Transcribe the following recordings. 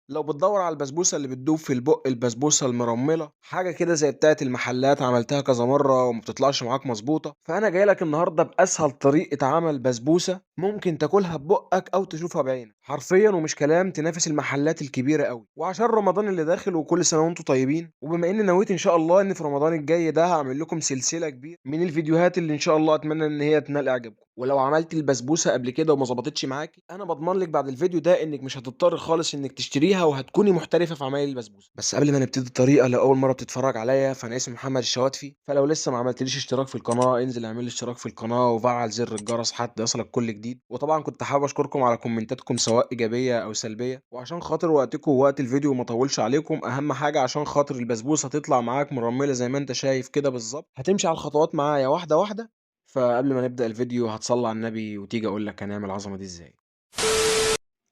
لو بتدور على البسبوسة اللي بتدوب في البق، البسبوسة المرملة، حاجة كده زي بتاعة المحلات عملتها كذا مرة وما بتطلعش معاك مظبوطة، فأنا جاي لك النهاردة بأسهل طريقة عمل بسبوسة ممكن تاكلها ببقك أو تشوفها بعينك، حرفيا ومش كلام تنافس المحلات الكبيرة قوي. وعشان رمضان اللي داخل وكل سنة وانتم طيبين، وبما إني نويت إن شاء الله إن في رمضان الجاي ده هعمل لكم سلسلة كبيرة من الفيديوهات اللي إن شاء الله أتمنى إن هي تنال إعجابكم. ولو عملت البسبوسه قبل كده وما ظبطتش معاكي، انا بضمن لك بعد الفيديو ده انك مش هتضطر خالص انك تشتريها وهتكوني محترفه في عمايل البسبوسه. بس قبل ما نبتدي الطريقه، لو اول مره بتتفرج عليا فانا اسمي محمد الشواتفي، فلو لسه ما عملتليش اشتراك في القناه انزل اعمل لي اشتراك في القناه وفعل زر الجرس حتى يصلك كل جديد. وطبعا كنت حابب اشكركم على كومنتاتكم سواء ايجابيه او سلبيه، وعشان خاطر وقتكم ووقت الفيديو وما اطولش عليكم، اهم حاجه عشان خاطر البسبوسه تطلع معاك مرمله زي ما انت شايف كده بالظبط، هتمشي على الخطوات معايا واحده واحده. فقبل ما نبدأ الفيديو هتصلي على النبي وتيجي اقول لك هنعمل العظمه دي ازاي.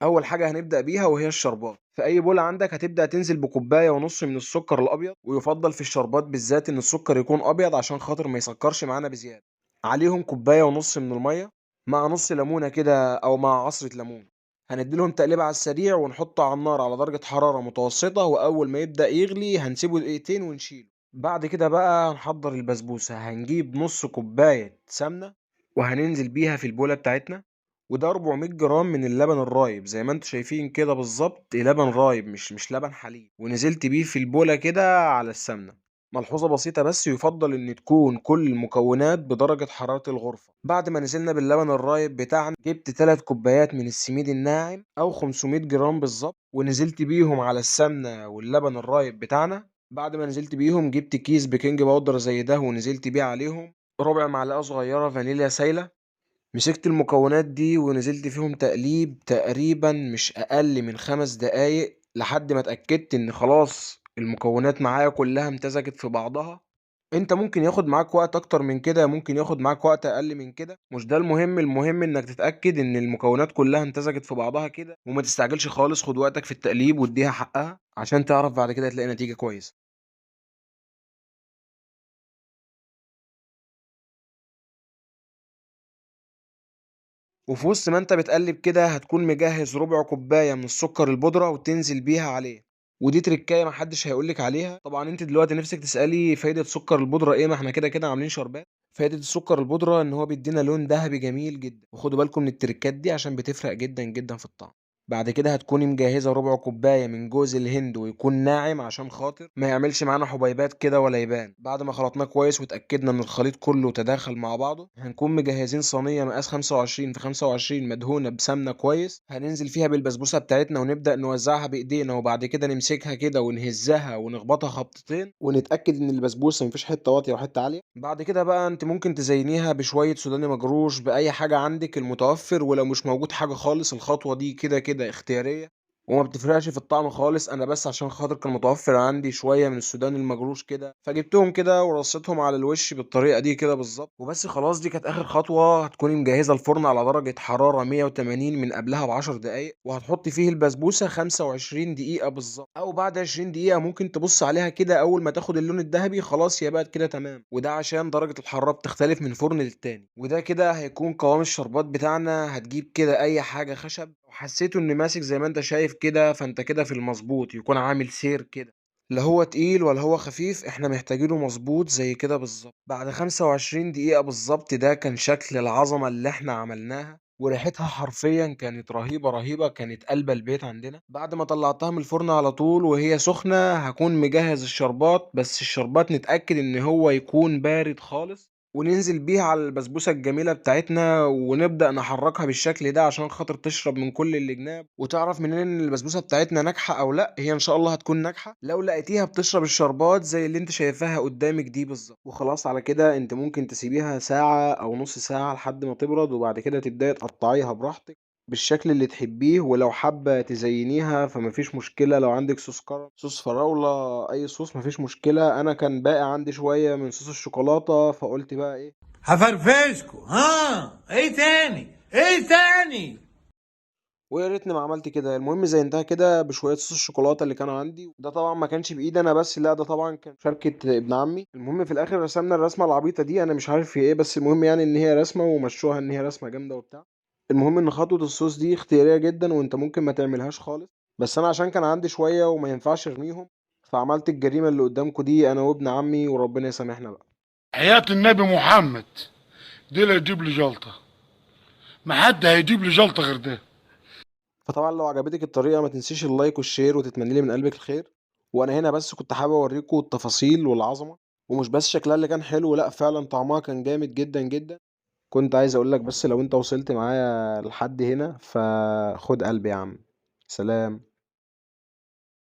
اول حاجه هنبدأ بيها وهي الشربات. في اي بوله عندك هتبدأ تنزل بكوبايه ونص من السكر الابيض، ويفضل في الشربات بالذات ان السكر يكون ابيض عشان خاطر ما يسكرش معانا بزياده. عليهم كوبايه ونص من الميه مع نص ليمونه كده او مع عصره ليمون. هنديلهم تقليبه على السريع ونحطه على النار على درجه حراره متوسطه، واول ما يبدأ يغلي هنسيبه دقيقتين ونشيله. بعد كده بقى هنحضر البسبوسه. هنجيب نص كوبايه سمنه وهننزل بيها في البولة بتاعتنا، وده 400 جرام من اللبن الرايب زي ما انتوا شايفين كده بالظبط، لبن رايب مش لبن حليب، ونزلت بيه في البولة كده على السمنة. ملحوظة بسيطة بس، يفضل ان تكون كل المكونات بدرجة حرارة الغرفة. بعد ما نزلنا باللبن الرايب بتاعنا، جبت 3 كوبايات من السميد الناعم او 500 جرام بالظبط، ونزلت بيهم على السمنة واللبن الرايب بتاعنا. بعد ما نزلت بيهم جبت كيس بيكنج باودر زي ده ونزلت بيه عليهم ربع معلقة صغيرة فانيليا سايلة. مسكت المكونات دي ونزلت فيهم تقليب تقريبا مش أقل من 5 دقايق لحد ما اتأكدت إن خلاص المكونات معايا كلها امتزجت في بعضها. انت ممكن ياخد معاك وقت اكتر من كده، ممكن ياخد معاك وقت اقل من كده، مش ده المهم. المهم انك تتأكد ان المكونات كلها امتزجت في بعضها كده، وما تستعجلش خالص. خد وقتك في التقليب واديها حقها عشان تعرف بعد كده تلاقي نتيجة كويسة. وفي وسط ما انت بتقلب كده هتكون مجهز ربع كوباية من السكر البودرة وتنزل بيها عليه. ودي تركاية محدش هيقولك عليها. طبعا انت دلوقتي نفسك تسألي فايدة سكر البودرة ايه، ما احنا كده كده عاملين شربات. فايدة السكر البودرة ان هو بيدينا لون ذهبي جميل جدا، وخدوا بالكم من التركات دي عشان بتفرق جدا جدا في الطعم. بعد كده هتكوني مجهزة ربع كوباية من جوز الهند ويكون ناعم عشان خاطر ما يعملش معانا حبيبات كده ولا يبان. بعد ما خلطناه كويس وتأكدنا ان الخليط كله تداخل مع بعضه، هنكون مجهزين صينية مقاس 25 في 25 مدهونة بسمنة كويس، هننزل فيها بالبسبوسة بتاعتنا ونبدأ نوزعها بإيدينا، وبعد كده نمسكها كده ونهزها ونخبطها خبطتين ونتأكد ان البسبوسة مفيش حتة واطية وحتة عالية. بعد كده بقى انت ممكن تزينيها بشوية سوداني مجروش بأي حاجة عندك المتوفر، ولو مش موجود حاجة خالص الخطوة دي كده كده اختيارية وما بتفرقش في الطعم خالص. انا بس عشان خاطر كان متوفر عندي شويه من السودان المجروش كده فجبتهم كده ورصيتهم على الوش بالطريقه دي كده بالظبط وبس. خلاص دي كانت اخر خطوه. هتكوني مجهزه الفرن على درجه حراره 180 من قبلها ب10 دقائق، وهتحطي فيه البسبوسه 25 دقيقه بالظبط، او بعد 20 دقيقه ممكن تبص عليها كده اول ما تاخد اللون الذهبي خلاص هي بقت كده تمام. وده عشان درجه الحراره بتختلف من فرن للتاني. وده كده هيكون قوام الشربات بتاعنا. هتجيب كده اي حاجه خشب وحسيته انه ماسك زي ما انت شايف كده، فانت كده في المظبوط. يكون عامل سير كده، لا هو تقيل ولا هو خفيف، احنا محتاجينه مظبوط زي كده بالظبط. بعد 25 دقيقة بالظبط ده كان شكل العظمة اللي احنا عملناها، وريحتها حرفيا كانت رهيبة رهيبة، كانت قلب البيت عندنا. بعد ما طلعتها من الفرن على طول وهي سخنة هكون مجهز الشربات، بس الشربات نتأكد ان هو يكون بارد خالص، وننزل بيها على البسبوسة الجميلة بتاعتنا ونبدأ نحركها بالشكل ده عشان خاطر تشرب من كل الجناب. وتعرف منين ان البسبوسة بتاعتنا ناجحة او لا؟ هي ان شاء الله هتكون ناجحة لو لقيتيها بتشرب الشربات زي اللي انت شايفاها قدامك دي بالظبط. وخلاص على كده انت ممكن تسيبيها ساعة او نص ساعة لحد ما تبرد، وبعد كده تبدأي تقطعيها براحتك بالشكل اللي تحبيه. ولو حابة تزينيها فمفيش مشكلة، لو عندك صوص كرم، صوص فراولة، أي صوص مفيش مشكلة. أنا كان باقي عندي شوية من صوص الشوكولاتة فقلت بقى إيه، هفرفشكوا. ها ايه تاني؟ ايه تاني؟ ويا ريتني ما عملت كده. المهم زينتها كده بشوية صوص الشوكولاتة اللي كانوا عندي. ده طبعا ما كانش بإيدي أنا بس، لا ده طبعا كان شركة ابن عمي. المهم في الآخر رسمنا الرسمة العبيطة دي، أنا مش عارف في إيه، بس المهم يعني إن هي رسمة ومشوها إن هي رسمة جامدة وبتاع. المهم إن خطوة الصوص دي اختيارية جدا وأنت ممكن ما تعملهاش خالص. بس أنا عشان كان عندي شوية وما ينفعش أرميهم، فعملت الجريمة اللي قدامكوا دي أنا وابن عمي، وربنا يسامحنا بقى. حياة النبي محمد، دي اللي هتجيب لي جلطة، ما حد هيجيب لي جلطة غير ده. فطبعا لو عجبتك الطريقة ما تنسيش اللايك والشير وتتمنى لي من قلبك الخير. وأنا هنا بس كنت حابب أوريكم التفاصيل والعظمة، ومش بس شكلها اللي كان حلو، لأ فعلا طعمها كان جامد جدا جدا. كنت عايز أقولك بس لو أنت وصلت معايا لحد هنا فخد قلبي يا عم. سلام.